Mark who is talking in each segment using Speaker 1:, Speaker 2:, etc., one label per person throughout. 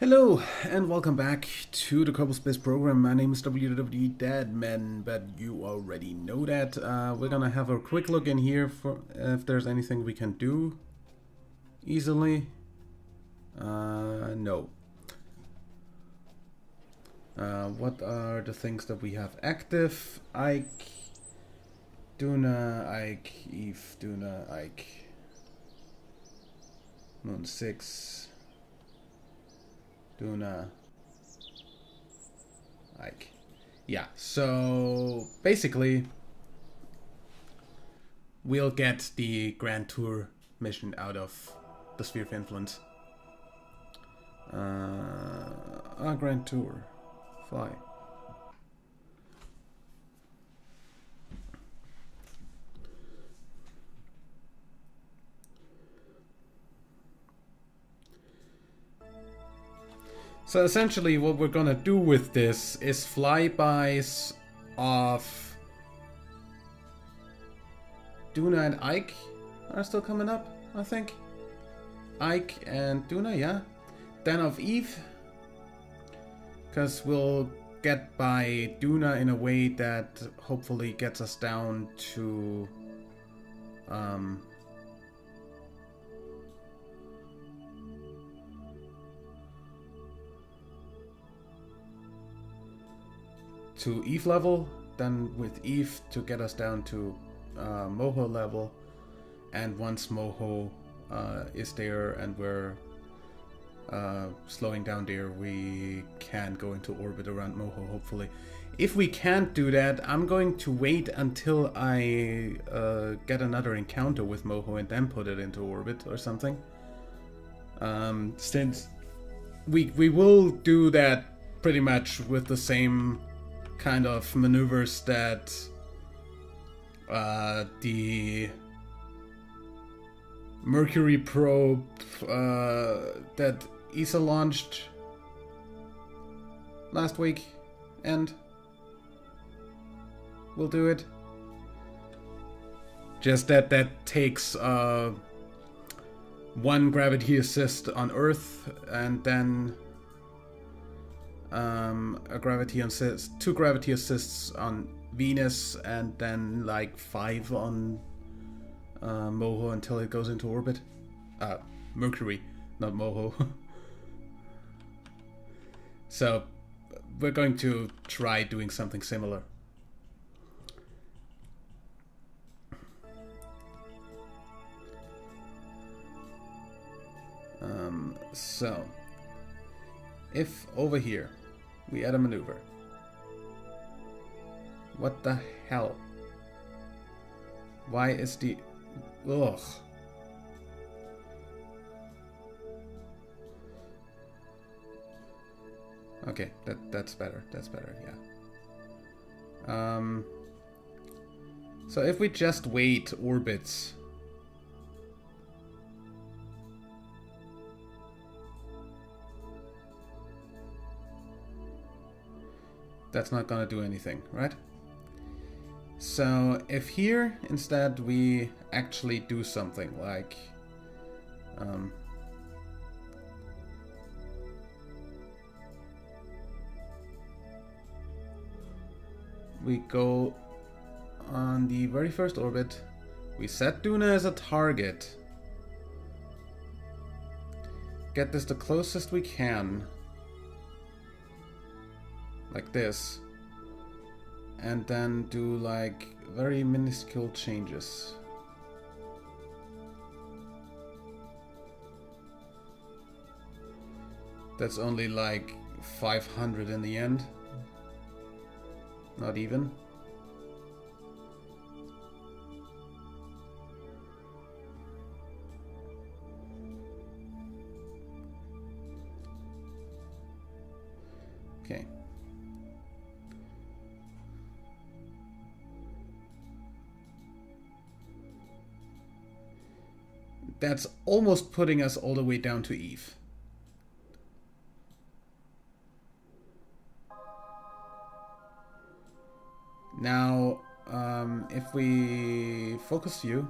Speaker 1: Hello and welcome back to the Kerbal Space program. My name is WWD Deadman, but you already know that. We're gonna have a quick look in here for if there's anything we can do easily. No. What are the things that we have active? Ike, Duna, Ike, Eve, Duna, Ike, Moon 6. Duna, Ike. Yeah, so basically we'll get the Grand Tour mission out of the Sphere of Influence. Grand Tour. Fly. So essentially what we're gonna do with this is flybys of Duna and Ike are still coming up, I think. Ike and Duna, yeah. Then of Eve, because we'll get by Duna in a way that hopefully gets us down to Eve level, then with Eve to get us down to Moho level, and once Moho is there and we're slowing down there, we can go into orbit around Moho, hopefully. If we can't do that, I'm going to wait until I get another encounter with Moho and then put it into orbit or something. Since we will do that pretty much with the same kind of maneuvers that the Mercury probe that ESA launched last week, and we'll do it. Just that takes one gravity assist on Earth, and then a gravity assist, 2 gravity assists on Venus, and then like 5 on Moho until it goes into orbit. Mercury, not Moho. So we're going to try doing something similar. So if over here we add a maneuver, what the hell? Why is the... Ugh. Okay, that's better. That's better, yeah. So if we just wait orbits, that's not gonna do anything, right? So if here instead we actually do something like we go on the very first orbit, we set Duna as a target, get this the closest we can, like this, and then do like very minuscule changes. That's only like 500 in the end. Not even. Okay. That's almost putting us all the way down to Eve. Now, if we focus view,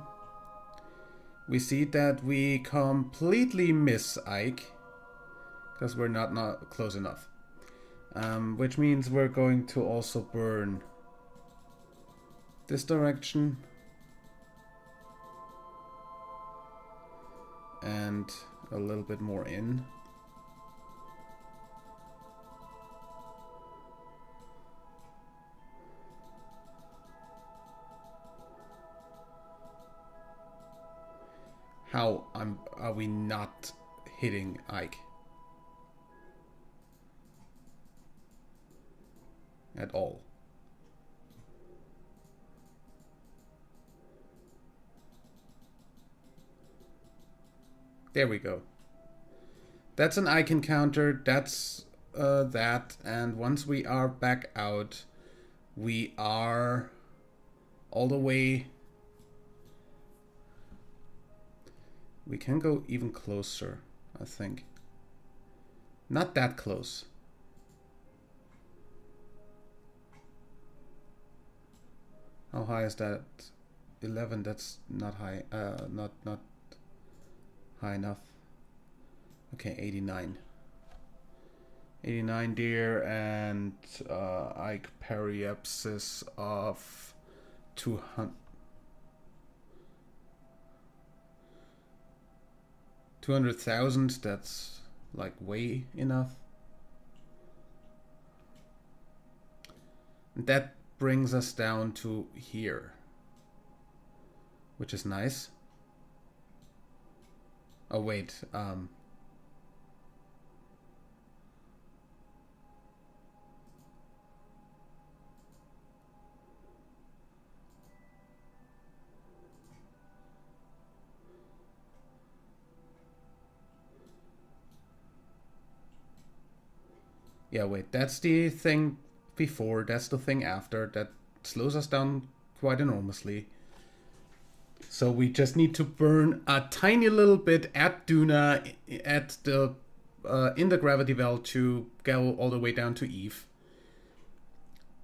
Speaker 1: we see that we completely miss Ike, because we're not close enough. Which means we're going to also burn this direction and a little bit more in. How are we not hitting Ike at all? There we go. That's an Ike encounter. That's that. And once we are back out, we are all the way. We can go even closer, I think. Not that close. How high is that? 11. That's not high. Not high enough. Okay, 89. 89 deer and Ike periapsis of 200. 200,000, that's like way enough. And that brings us down to here, which is nice. Oh wait, yeah, wait, that's the thing before, that's the thing after, that slows us down quite enormously. So we just need to burn a tiny little bit at Duna, at the in the gravity well to go all the way down to Eve.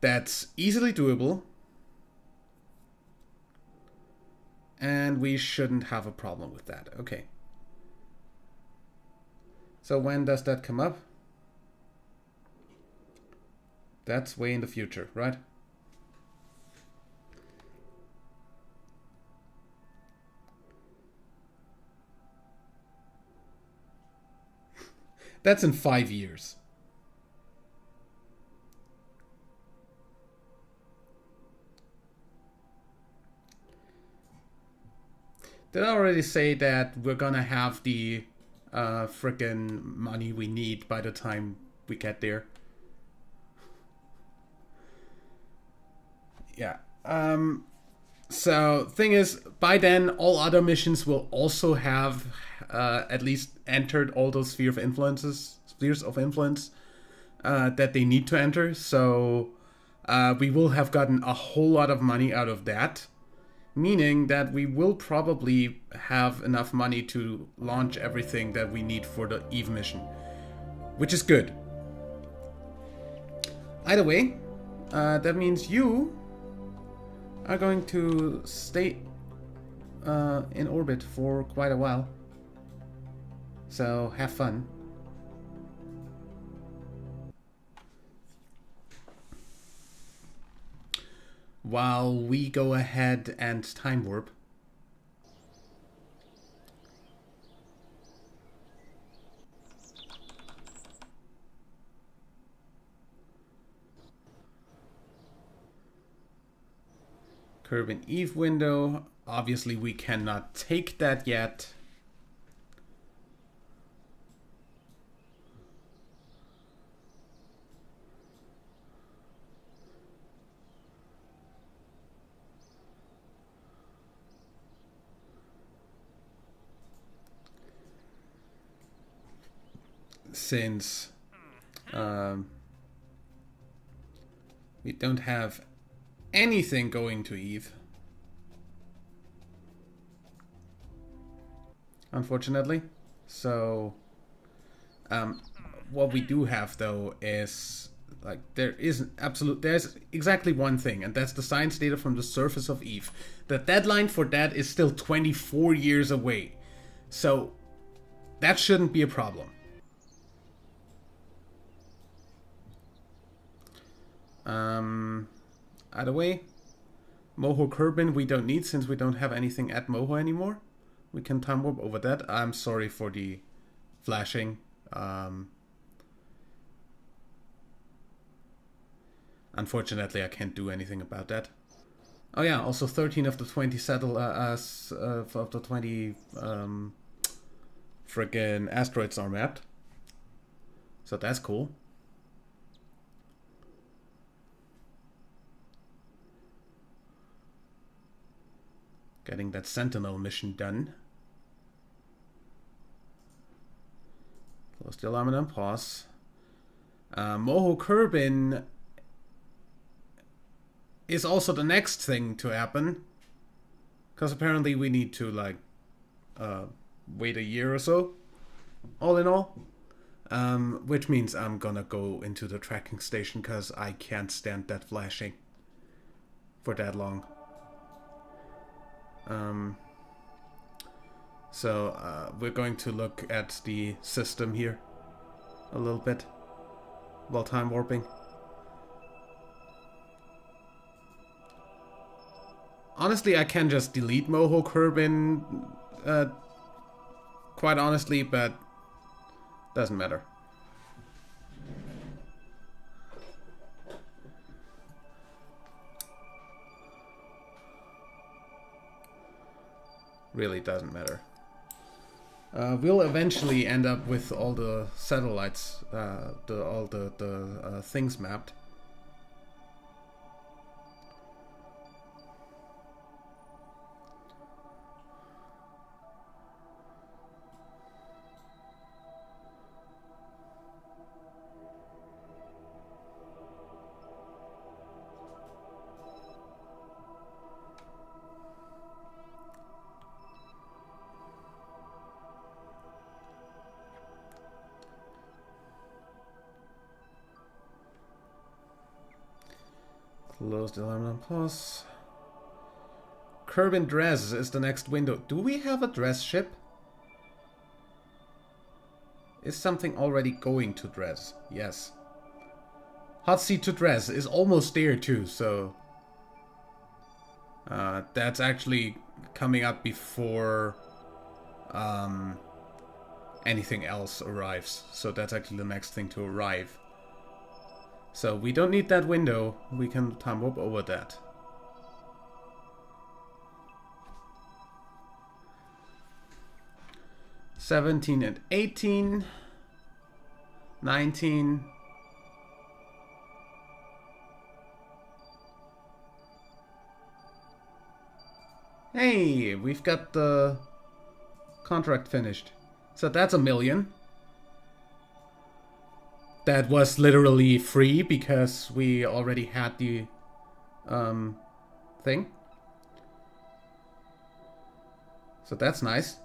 Speaker 1: That's easily doable. And we shouldn't have a problem with that. Okay. So when does that come up? That's way in the future, right? That's in 5 years. Did I already say that we're gonna have the frickin' money we need by the time we get there? Yeah. So, thing is, by then, all other missions will also have at least entered all those spheres of influence that they need to enter. So, we will have gotten a whole lot of money out of that. Meaning that we will probably have enough money to launch everything that we need for the Eve mission. Which is good. Either way, that means you are going to stay in orbit for quite a while. So have fun. While we go ahead and time warp. Kerbal Eve window. Obviously we cannot take that yet. Since we don't have anything going to Eve, unfortunately. So what we do have though is like there's exactly one thing, and that's the science data from the surface of Eve. The deadline for that is still 24 years away, so that shouldn't be a problem. Either way, Moho Kerbin we don't need since we don't have anything at Moho anymore. We can time warp over that. I'm sorry for the flashing. Unfortunately, I can't do anything about that. Oh yeah, also 13 of the 20 of the 20 friggin' asteroids are mapped. So that's cool. Getting that Sentinel mission done. Close the alarm and then pause. Moho Kerbin is also the next thing to happen. Because apparently we need to, like, wait a year or so. All in all. Which means I'm gonna go into the tracking station because I can't stand that flashing for that long. So we're going to look at the system here a little bit while time warping. Honestly, I can just delete Moho Kerbin, quite honestly, but doesn't matter. Really doesn't matter. We'll eventually end up with all the satellites, all the things mapped. Close the alarm and pause. Kerbin Dress is the next window. Do we have a Dress ship? Is something already going to Dress? Yes. Hot seat to Dress is almost there too, so... that's actually coming up before anything else arrives. So that's actually the next thing to arrive. So we don't need that window. We can time warp over that. $17 and $18. $19. Hey, we've got the contract finished. So that's $1 million. That was literally free because we already had the thing. So that's nice.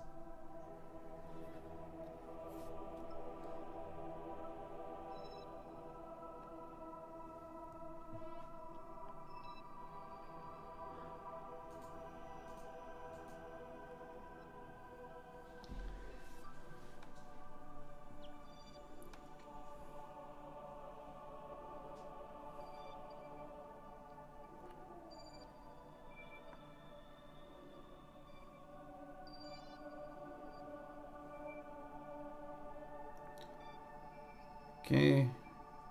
Speaker 1: Okay,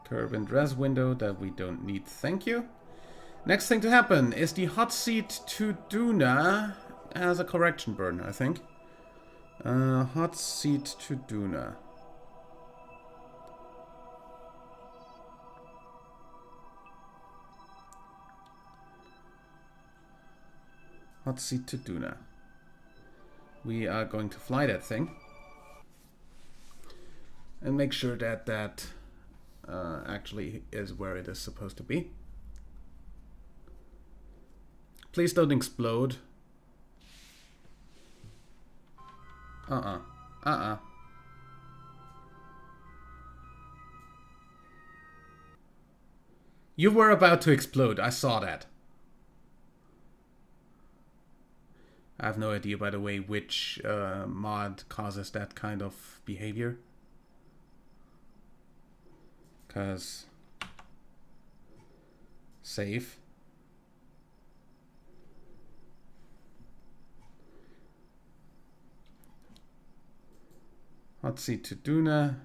Speaker 1: Kerbin Dress window that we don't need, thank you. Next thing to happen is the hot seat to Duna as a correction burn, I think. Hot seat to Duna. Hot seat to Duna. We are going to fly that thing. And make sure that that actually is where it is supposed to be. Please don't explode. You were about to explode, I saw that. I have no idea, by the way, which mod causes that kind of behavior. Because Save. Hot seat to Duna.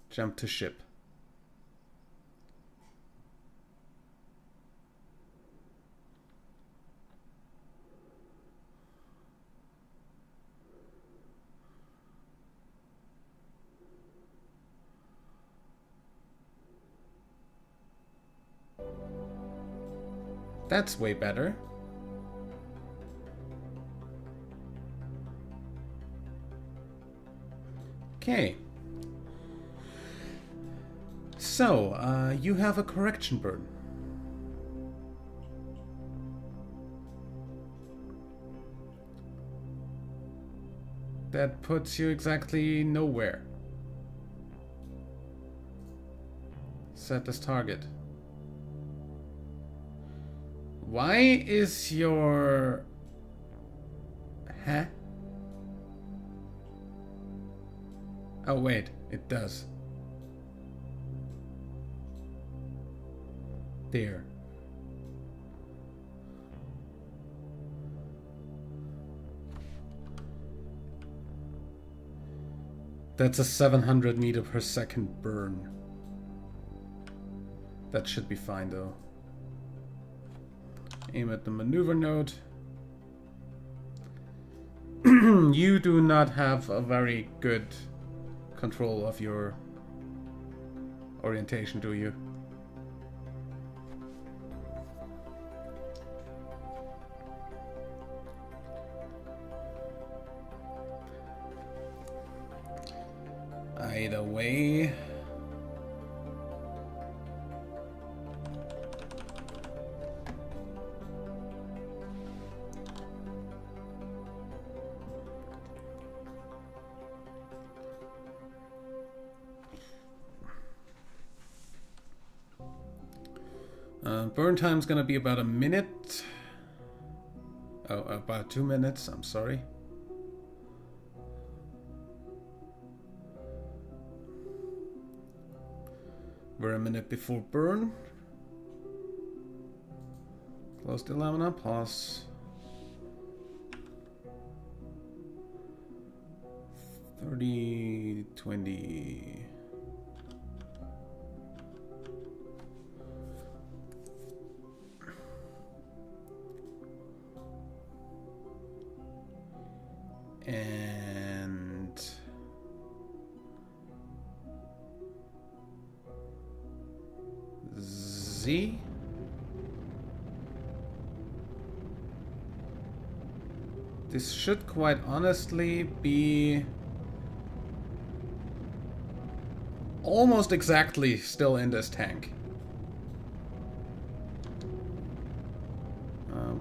Speaker 1: Jump to ship. That's way better. Okay. So, you have a correction burn. That puts you exactly nowhere. Set as target. Why is your... Huh? Oh wait, it does. There. That's a 700 meter per second burn. That should be fine though. Aim at the maneuver node. You do not have a very good control of your orientation, do you? Either way. Burn time's gonna be about a minute. Oh, about 2 minutes, I'm sorry. We're a minute before burn. Close the lamina, pause. 30, 20. And Z. This should quite honestly be almost exactly still in this tank.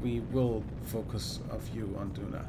Speaker 1: We will focus a few on Duna.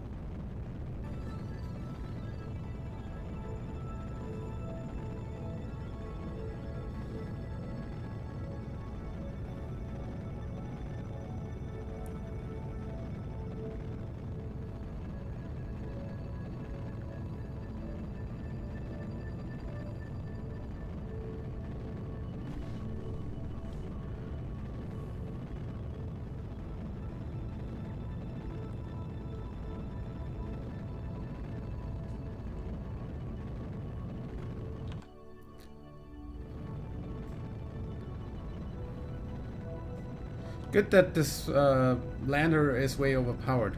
Speaker 1: Good that this lander is way overpowered.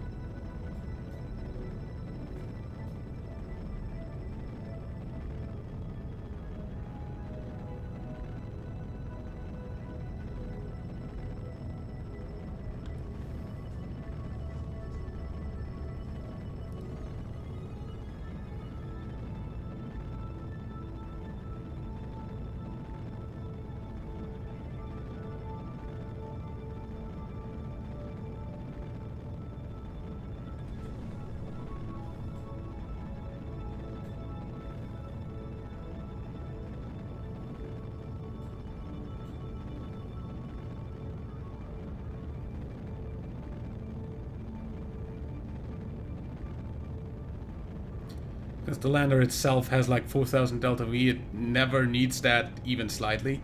Speaker 1: Because the lander itself has like 4000 delta V, it never needs that even slightly.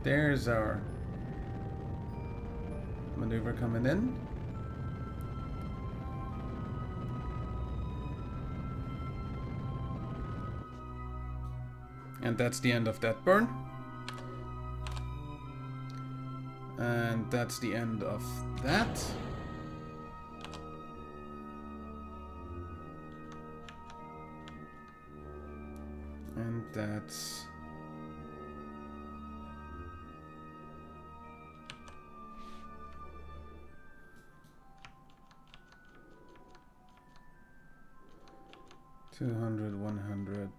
Speaker 1: There's our maneuver coming in. And that's the end of that burn. And that's the end of that. And that's... $200, $100...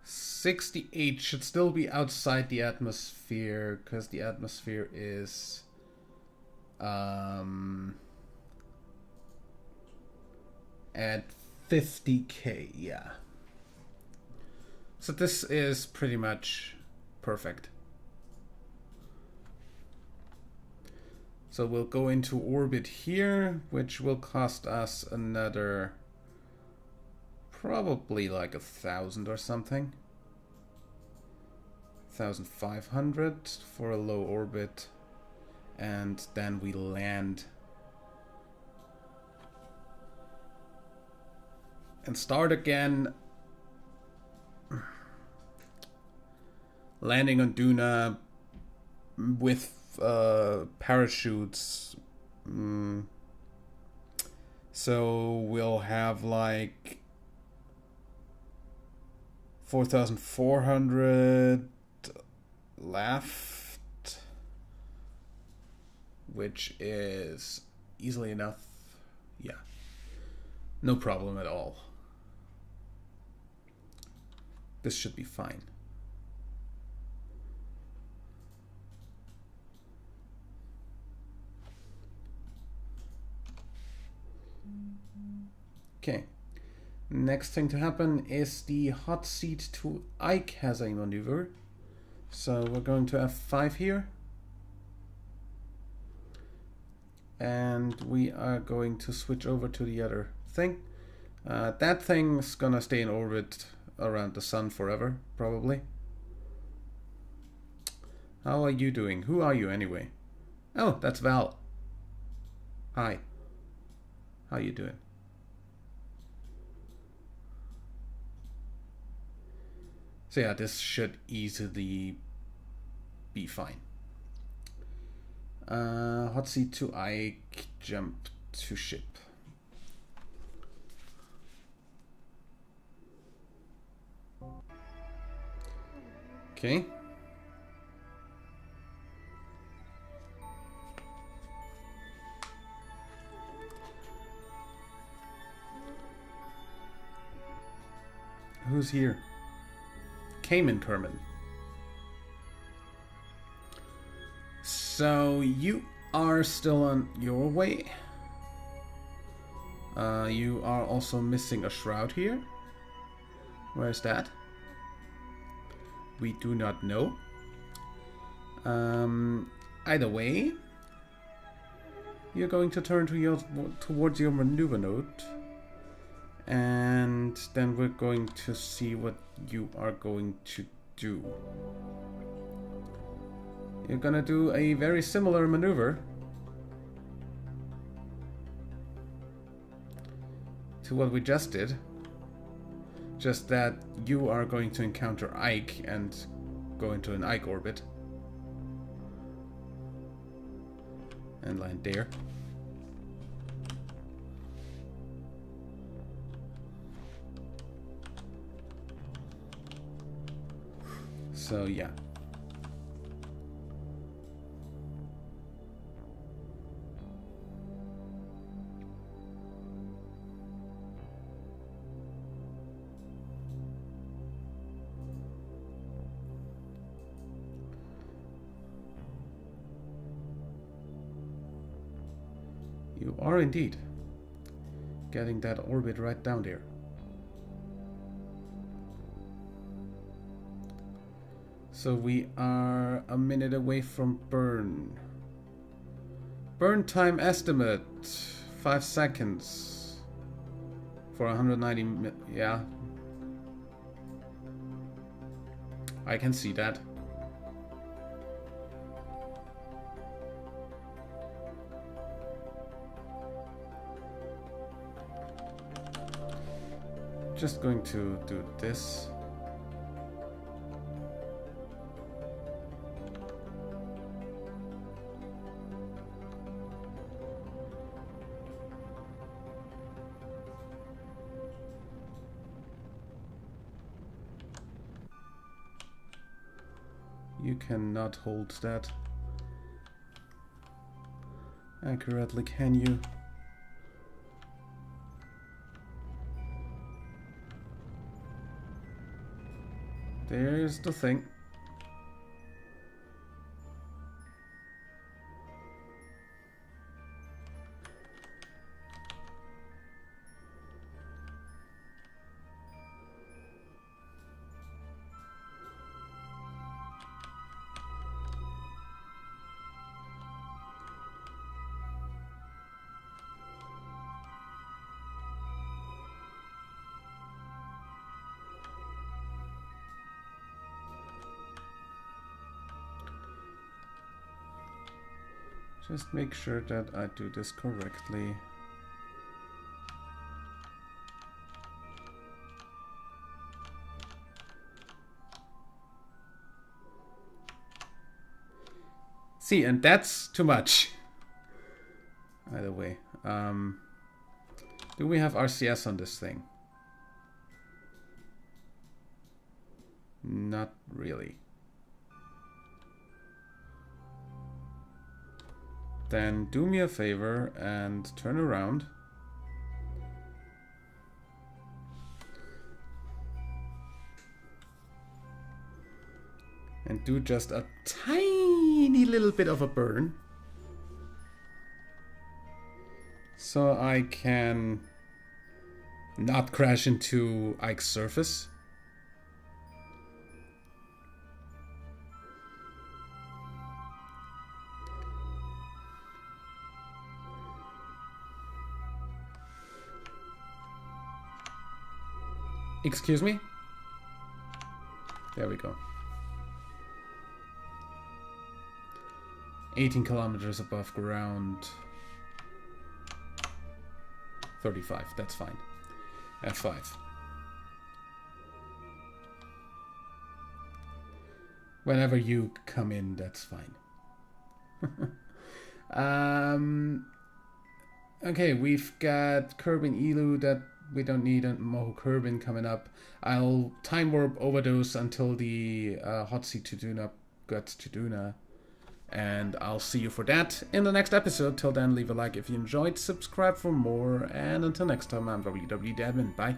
Speaker 1: 68 should still be outside the atmosphere, because the atmosphere is at 50k, yeah. So this is pretty much perfect. So we'll go into orbit here, which will cost us another probably like 1,000 or something. 1,500 for a low orbit, and then we land and start again, landing on Duna with parachutes. So we'll have like 4,400 left, which is easily enough. Yeah, no problem at all. This should be fine. Okay. Next thing to happen is the hot seat to Ike has a maneuver. So we're going to F5 here. And we are going to switch over to the other thing. That thing's gonna stay in orbit around the sun forever, probably. How are you doing? Who are you anyway? Oh, that's Val. Hi. How you doing? So yeah, this should easily be fine. Hot seat to Ike, jump to ship. Okay. Who's here? Cayman Kerman. So you are still on your way. You are also missing a shroud here. Where's that? We do not know. Either way, you're going to turn to towards your maneuver node. And then we're going to see what you are going to do. You're gonna do a very similar maneuver to what we just did. Just that you are going to encounter Ike and go into an Ike orbit. And land there. So yeah. You are indeed getting that orbit right down there. So we are a minute away from burn. Burn time estimate 5 seconds for 190. Yeah, I can see that. Just going to do this. You cannot hold that accurately, can you? There's the thing. Just make sure that I do this correctly. See, and that's too much. Either way. Do we have RCS on this thing? Not really. Then do me a favor and turn around. And do just a tiny little bit of a burn. So I can not crash into Ike's surface. Excuse me? There we go. 18 kilometers above ground. 35, that's fine. F5. Whenever you come in, that's fine. Okay, we've got Kerbin Elu that we don't need, a Moho Kerbin coming up. I'll time warp overdose until the hot seat to Duna gets to Duna. And I'll see you for that in the next episode. Till then, leave a like if you enjoyed, subscribe for more, and until next time, I'm WW Dadman. Bye.